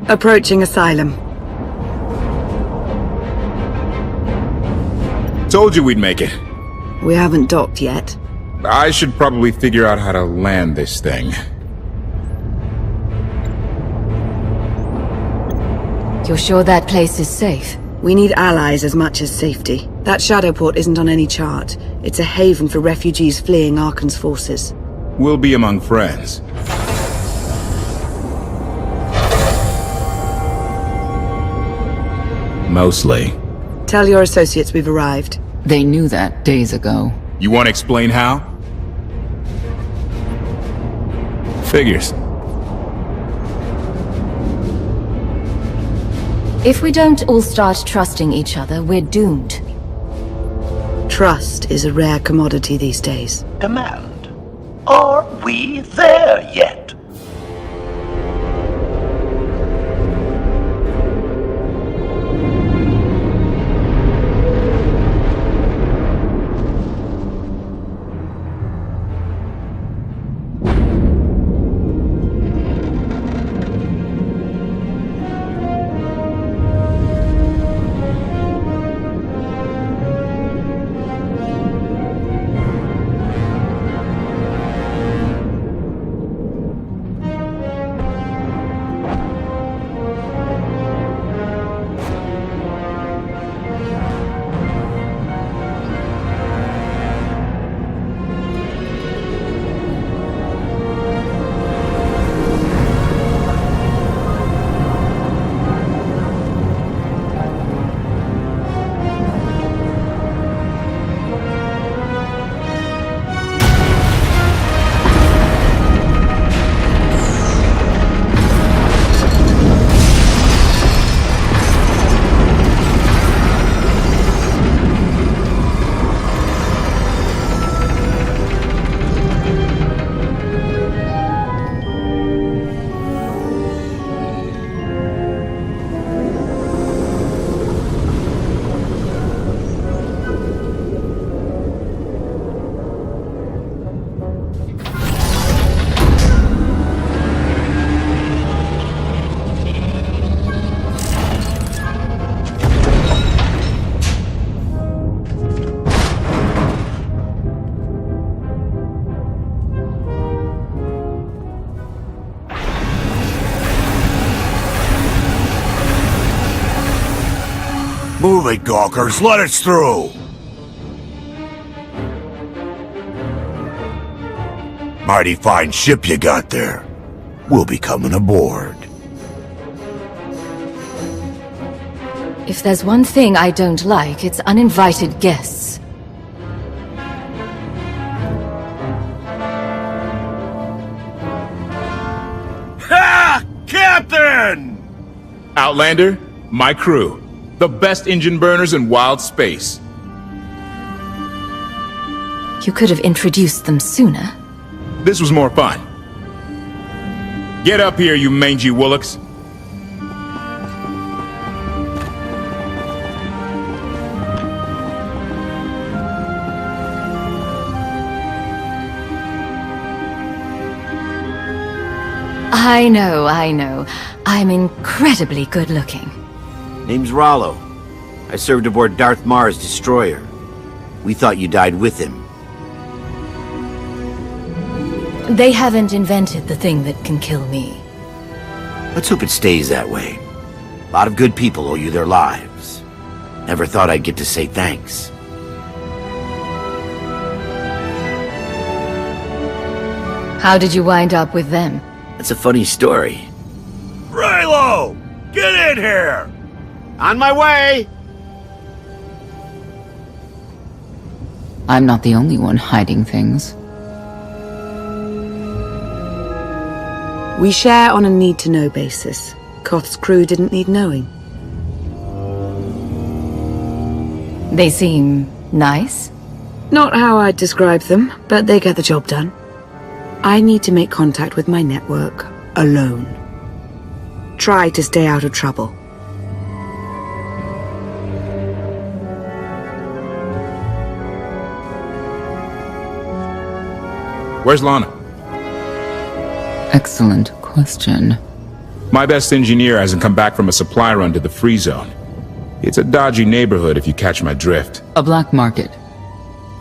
Approaching Asylum. Told you we'd make it. We haven't docked yet. I should probably figure out how to land this thing. You're sure that place is safe? We need allies as much as safety. That Shadowport isn't on any chart. It's a haven for refugees fleeing Arkan's forces. We'll be among friends. Mostly. Tell your associates we've arrived. They knew that days ago. You want to explain how? Figures. If we don't all start trusting each other, we're doomed. Trust is a rare commodity these days. Command. Are we there yet? Move it, gawkers. Let us through. Mighty fine ship you got there. We'll be coming aboard. If there's one thing I don't like, it's uninvited guests. Ha! Captain! Outlander, my crew. The best engine burners in wild space. You could have introduced them sooner. This was more fun. Get up here, you mangy woolocks. I know. I'm incredibly good looking. Name's Rollo. I served aboard Darth Marr's destroyer. We thought you died with him. They haven't invented the thing that can kill me. Let's hope it stays that way. A lot of good people owe you their lives. Never thought I'd get to say thanks. How did you wind up with them? That's a funny story. Raylo! Get in here! On my way! I'm not the only one hiding things. We share on a need-to-know basis. Koth's crew didn't need knowing. They seem nice? Not how I'd describe them, but they get the job done. I need to make contact with my network, alone. Try to stay out of trouble. Where's Lana? Excellent question. My best engineer hasn't come back from a supply run to the free zone. It's a dodgy neighborhood if you catch my drift. A black market.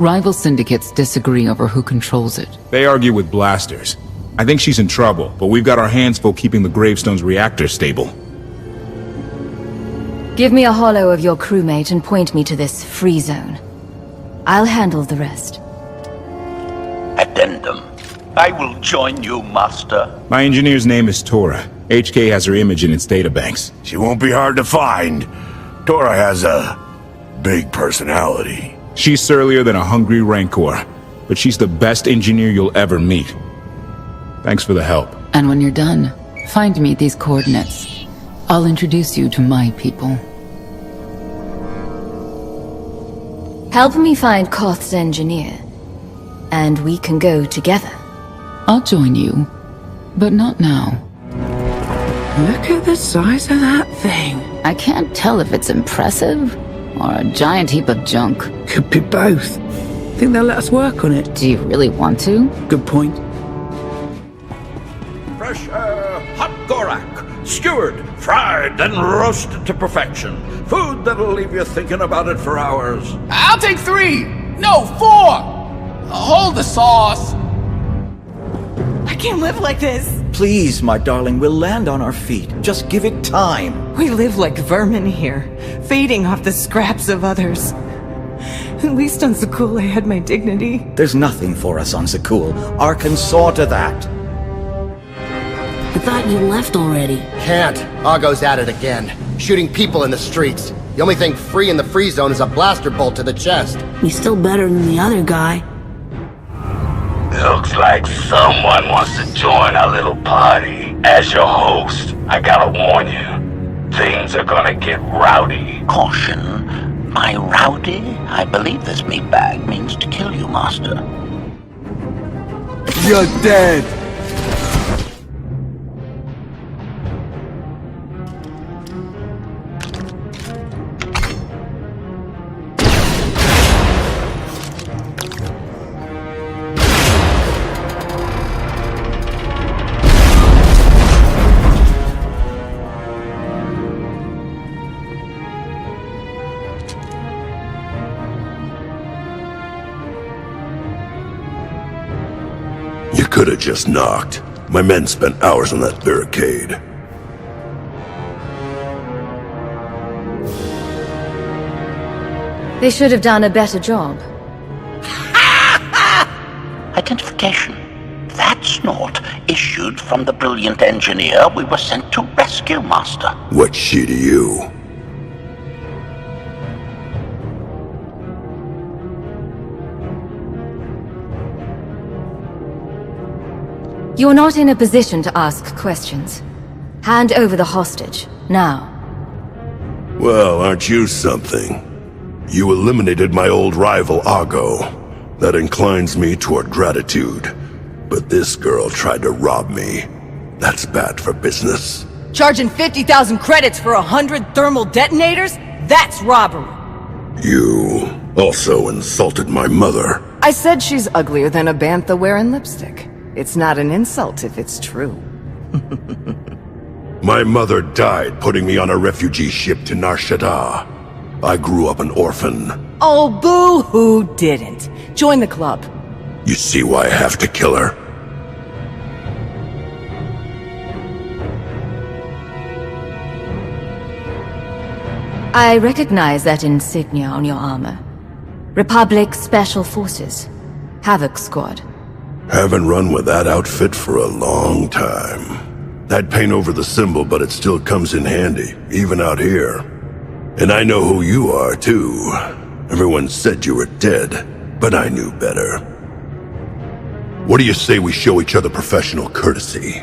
Rival syndicates disagree over who controls it. They argue with blasters. I think she's in trouble, but we've got our hands full keeping the Gravestone's reactor stable. Give me a holo of your crewmate and point me to this free zone. I'll handle the rest. Addendum. I will join you, Master. My engineer's name is Tora. HK has her image in its databanks. She won't be hard to find. Tora has a big personality. She's surlier than a hungry rancor, but she's the best engineer you'll ever meet. Thanks for the help. And when you're done, find me these coordinates. I'll introduce you to my people. Help me find KotF's engineer, and we can go together. I'll join you, but not now. Look at the size of that thing. I can't tell if it's impressive or a giant heap of junk. Could be both. Think they'll let us work on it? Do you really want to? Good point. Fresh hot gorak, skewered, fried, and roasted to perfection. Food that'll leave you thinking about it for hours. I'll take 3! No, 4! Hold the sauce! I can't live like this. Please, my darling, we'll land on our feet. Just give it time. We live like vermin here, feeding off the scraps of others. At least on Zakul I had my dignity. There's nothing for us on Zakul. Arkan saw to that. I thought you left already. Can't. Argo's at it again. Shooting people in the streets. The only thing free in the free zone is a blaster bolt to the chest. He's still better than the other guy. Looks like someone wants to join our little party. As your host, I gotta warn you, things are gonna get rowdy. Caution. By rowdy, I believe this meatbag means to kill you, Master. You're dead. Could have just knocked. My men spent hours on that barricade. They should have done a better job. Identification. That snort issued from the brilliant engineer we were sent to rescue, Master. What's she to you? You're not in a position to ask questions. Hand over the hostage, now. Well, aren't you something? You eliminated my old rival, Argo. That inclines me toward gratitude. But this girl tried to rob me. That's bad for business. Charging 50,000 credits for 100 thermal detonators? That's robbery. You also insulted my mother. I said she's uglier than a bantha wearing lipstick. It's not an insult if it's true. My mother died putting me on a refugee ship to Nar Shaddaa. I grew up an orphan. Oh, boo-hoo didn't. Join the club. You see why I have to kill her? I recognize that insignia on your armor. Republic Special Forces. Havoc Squad. Haven't run with that outfit for a long time. I'd paint over the symbol, but it still comes in handy, even out here. And I know who you are, too. Everyone said you were dead, but I knew better. What do you say we show each other professional courtesy?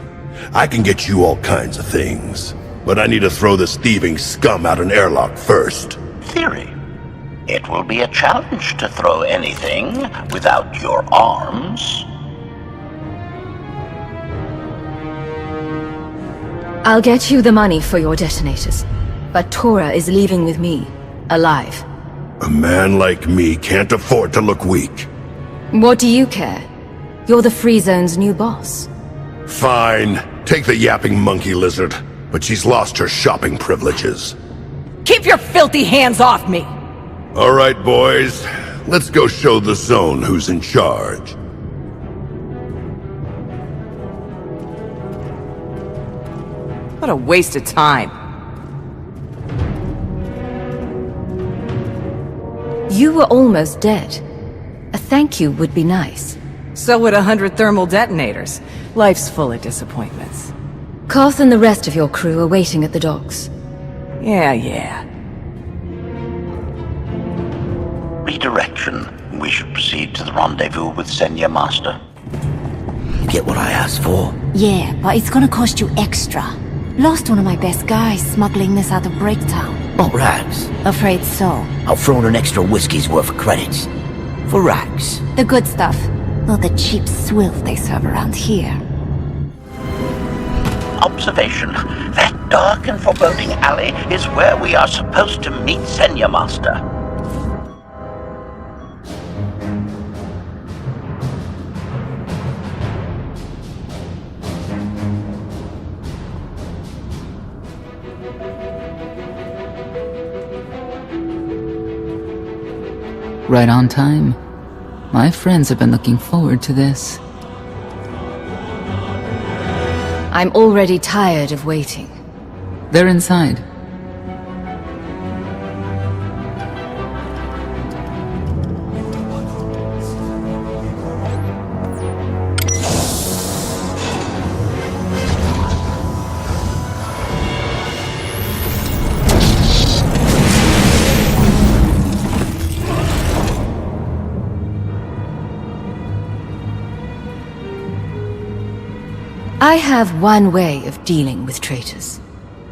I can get you all kinds of things, but I need to throw this thieving scum out an airlock first. Theory. It will be a challenge to throw anything without your arms. I'll get you the money for your detonators. But Tora is leaving with me, alive. A man like me can't afford to look weak. What do you care? You're the Free Zone's new boss. Fine. Take the yapping monkey lizard. but she's lost her shopping privileges. Keep your filthy hands off me! All right, boys. Let's go show the zone who's in charge. What a waste of time. You were almost dead. A thank you would be nice. So would 100 thermal detonators. Life's full of disappointments. Koth and the rest of your crew are waiting at the docks. Yeah. Redirection. We should proceed to the rendezvous with Senior Master. You get what I asked for? Yeah, but it's gonna cost you extra. Lost one of my best guys smuggling this out of Breaktown. Oh, Rags. Afraid so. I'll throw in an extra whiskey's worth of credits. For Rags. The good stuff. Not the cheap swill they serve around here. Observation. That dark and foreboding alley is where we are supposed to meet Senior Master. Right on time. My friends have been looking forward to this. I'm already tired of waiting. They're inside. I have one way of dealing with traitors.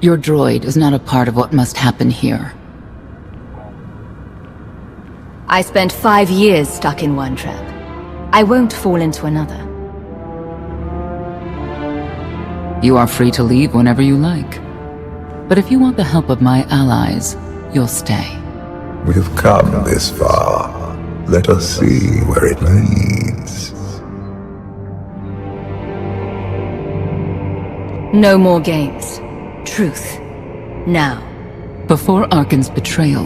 Your droid is not a part of what must happen here. I spent 5 years stuck in one trap. I won't fall into another. You are free to leave whenever you like. But if you want the help of my allies, you'll stay. We've come this far. Let us see where it leads. No more games. Truth. Now. Before Arkan's betrayal,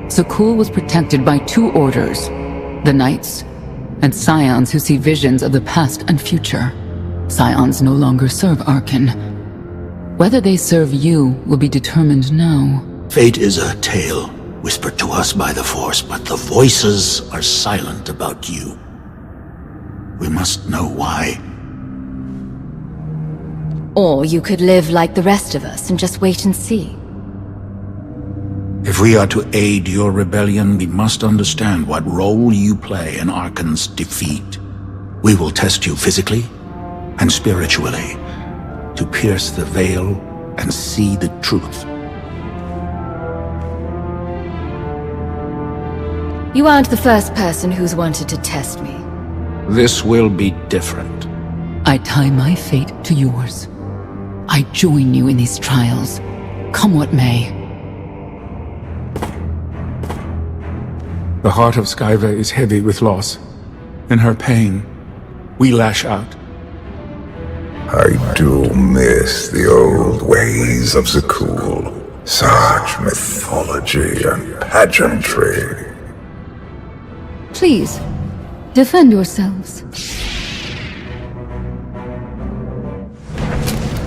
Sakul was protected by 2 orders. The Knights, and Scions who see visions of the past and future. Scions no longer serve Arkan. Whether they serve you will be determined now. Fate is a tale whispered to us by the Force, but the voices are silent about you. We must know why. Or you could live like the rest of us and just wait and see. If we are to aid your rebellion, we must understand what role you play in Arkan's defeat. We will test you physically and spiritually to pierce the veil and see the truth. You aren't the first person who's wanted to test me. This will be different. I tie my fate to yours. I join you in these trials, come what may. The heart of Skyva is heavy with loss. In her pain, we lash out. I do miss the old ways of Zakul. Such mythology and pageantry. Please, defend yourselves.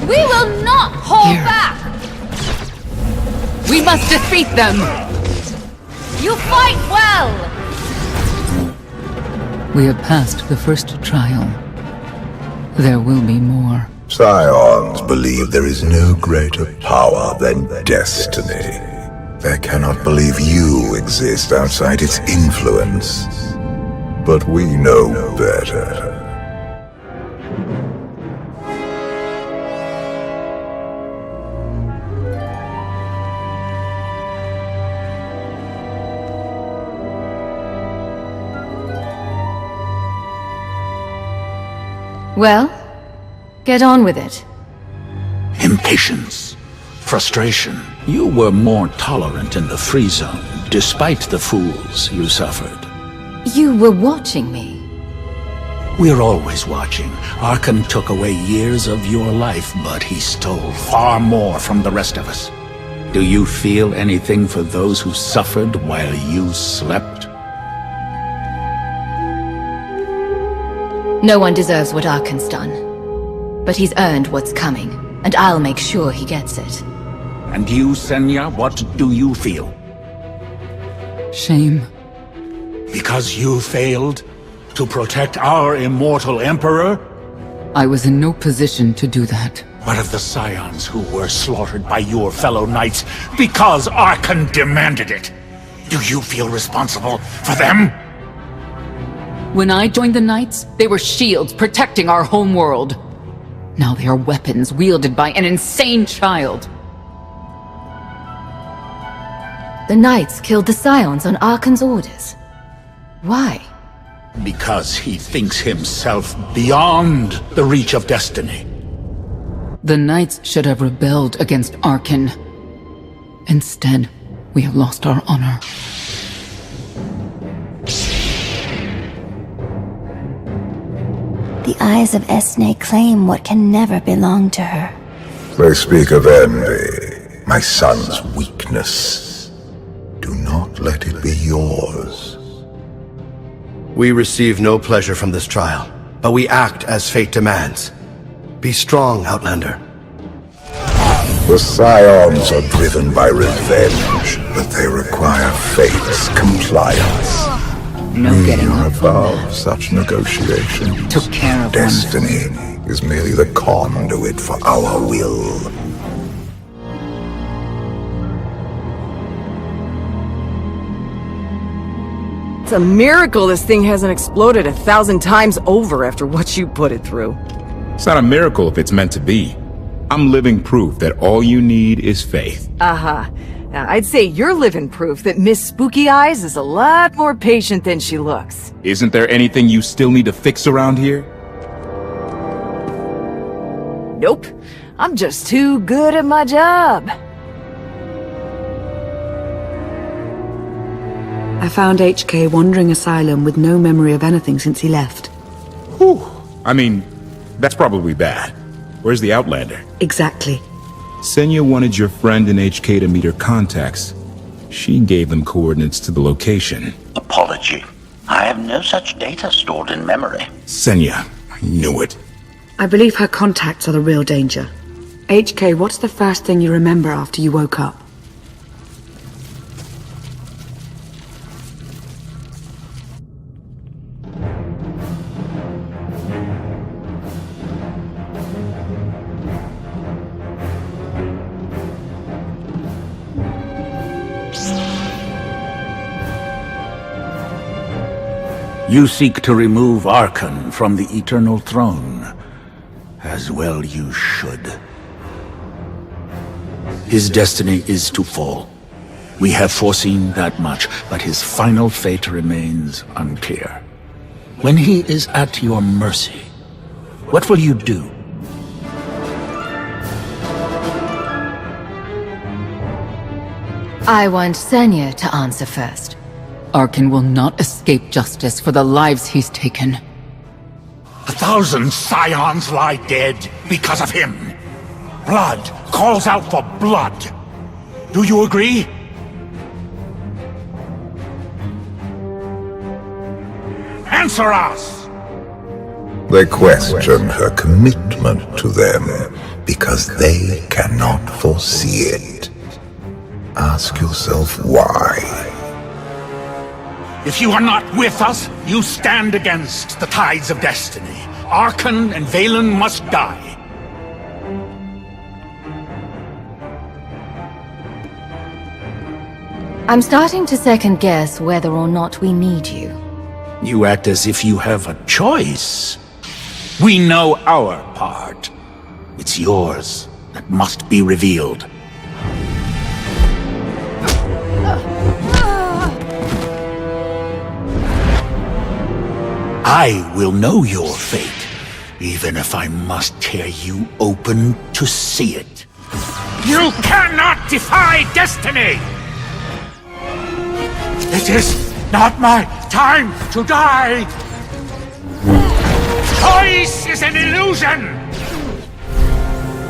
We will not hold back! We must defeat them! You fight well! We have passed the first trial. There will be more. Scions believe there is no greater power than destiny. They cannot believe you exist outside its influence. But we know better. Well, get on with it. Impatience. Frustration. You were more tolerant in the free zone, despite the fools you suffered. You were watching me. We're always watching. Arkan took away years of your life, but he stole far more from the rest of us. Do you feel anything for those who suffered while you slept? No one deserves what Arkan's done. But he's earned what's coming, and I'll make sure he gets it. And you, Senya, what do you feel? Shame. Because you failed to protect our immortal Emperor? I was in no position to do that. What of the Scions who were slaughtered by your fellow knights because Arkan demanded it? Do you feel responsible for them? When I joined the Knights, they were shields protecting our home world. Now they are weapons wielded by an insane child. The Knights killed the Scions on Arkan's orders. Why? Because he thinks himself beyond the reach of destiny. The Knights should have rebelled against Arkan. Instead, we have lost our honor. The eyes of Esne claim what can never belong to her. They speak of envy, my son's weakness. Do not let it be yours. We receive no pleasure from this trial, but we act as fate demands. Be strong, Outlander. The Scions are driven by revenge, but they require fate's compliance. No getting We are up from above that. such negotiation. Took care of Destiny is merely the conduit for our will. It's a miracle this thing hasn't exploded 1,000 times over after what you put it through. It's not a miracle if it's meant to be. I'm living proof that all you need is faith. Uh-huh. Now, I'd say you're living proof that Miss Spooky Eyes is a lot more patient than she looks. Isn't there anything you still need to fix around here? Nope. I'm just too good at my job. I found HK wandering Asylum with no memory of anything since he left. Whew. I mean, that's probably bad. Where's the Outlander? Exactly. Senya wanted your friend in HK to meet her contacts. She gave them coordinates to the location. Apology. I have no such data stored in memory. Senya, I knew it. I believe her contacts are the real danger. HK, what's the first thing you remember after you woke up? You seek to remove Arkan from the Eternal Throne. As well you should. His destiny is to fall. We have foreseen that much, but his final fate remains unclear. When he is at your mercy, what will you do? I want Senya to answer first. Arkan will not escape justice for the lives he's taken. 1,000 Scions lie dead because of him. Blood calls out for blood. Do you agree? Answer us! They question her commitment to them because they cannot foresee it. Ask yourself why. If you are not with us, you stand against the tides of destiny. Arkan and Valen must die. I'm starting to second guess whether or not we need you. You act as if you have a choice. We know our part. It's yours that must be revealed. I will know your fate, even if I must tear you open to see it. You cannot defy destiny! It is not my time to die! choice is an illusion!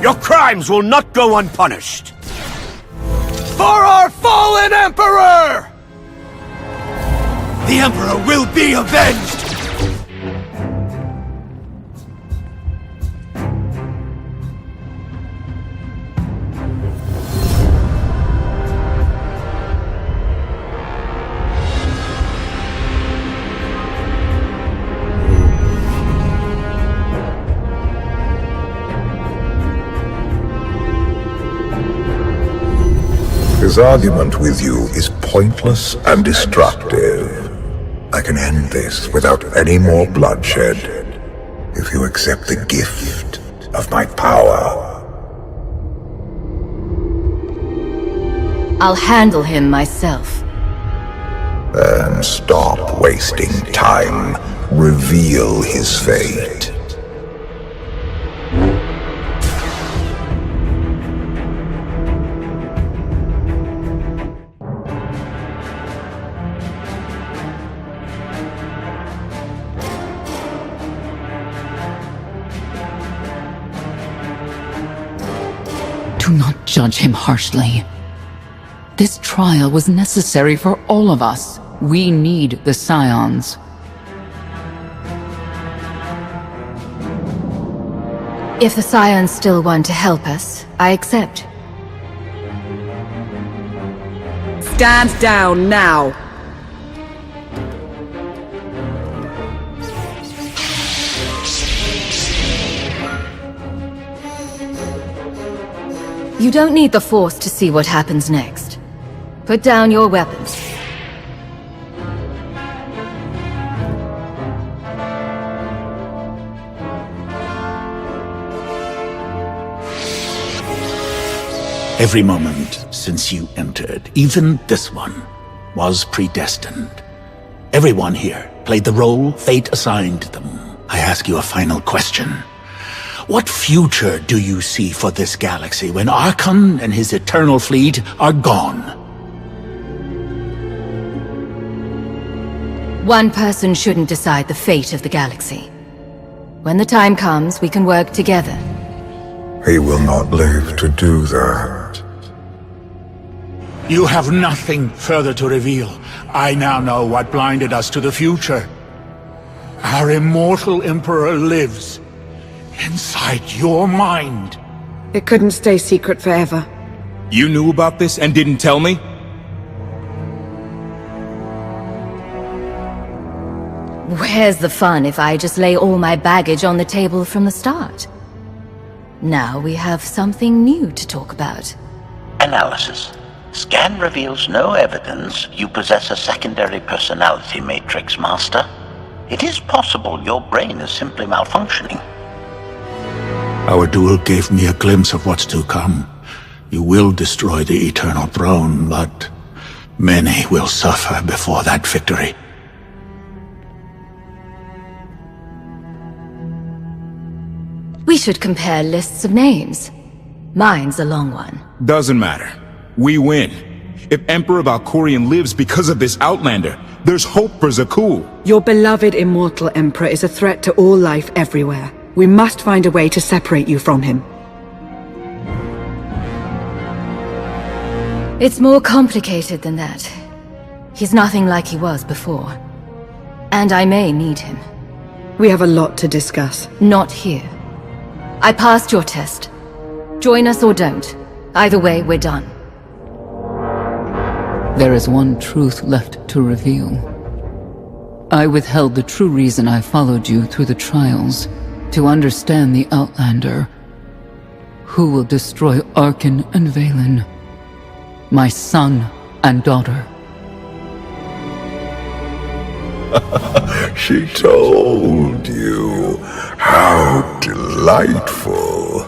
Your crimes will not go unpunished! For our fallen Emperor! The Emperor will be avenged! His argument with you is pointless and destructive. I can end this without any more bloodshed, if you accept the gift of my power. I'll handle him myself. Then stop wasting time. Reveal his fate. Do not judge him harshly. This trial was necessary for all of us. We need the Scions. If the Scions still want to help us, I accept. Stand down now! You don't need the Force to see what happens next. Put down your weapons. Every moment since you entered, even this one, was predestined. Everyone here played the role fate assigned them. I ask you a final question. What future do you see for this galaxy when Archon and his eternal fleet are gone? One person shouldn't decide the fate of the galaxy. When the time comes, we can work together. He will not live to do that. You have nothing further to reveal. I now know what blinded us to the future. Our immortal Emperor lives inside your mind. It couldn't stay secret forever. You knew about this and didn't tell me? Where's the fun if I just lay all my baggage on the table from the start? Now we have something new to talk about. Analysis. Scan reveals no evidence you possess a secondary personality matrix, Master. It is possible your brain is simply malfunctioning. Our duel gave me a glimpse of what's to come. You will destroy the Eternal Throne, but many will suffer before that victory. We should compare lists of names. Mine's a long one. Doesn't matter. We win. If Emperor Valkorion lives because of this Outlander, there's hope for Zakul. Your beloved immortal Emperor is a threat to all life everywhere. We must find a way to separate you from him. It's more complicated than that. He's nothing like he was before. And I may need him. We have a lot to discuss. Not here. I passed your test. Join us or don't. Either way, we're done. There is one truth left to reveal. I withheld the true reason I followed you through the trials, to understand the Outlander, who will destroy Archon and Valen, my son and daughter. She told you. How delightful.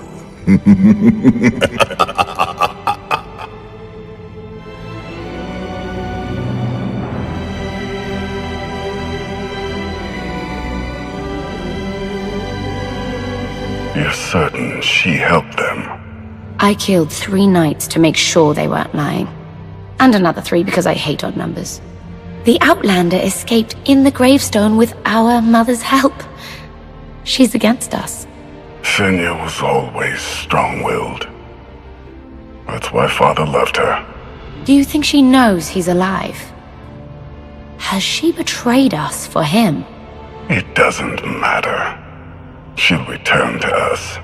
You're certain she helped them? I killed 3 knights to make sure they weren't lying. And another 3 because I hate odd numbers. The Outlander escaped in the gravestone with our mother's help. She's against us. Shenya was always strong-willed. That's why Father loved her. Do you think she knows he's alive? Has she betrayed us for him? It doesn't matter. She'll return to us,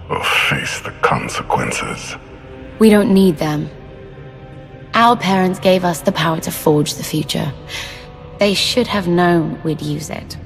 or face the consequences. We don't need them. Our parents gave us the power to forge the future. They should have known we'd use it.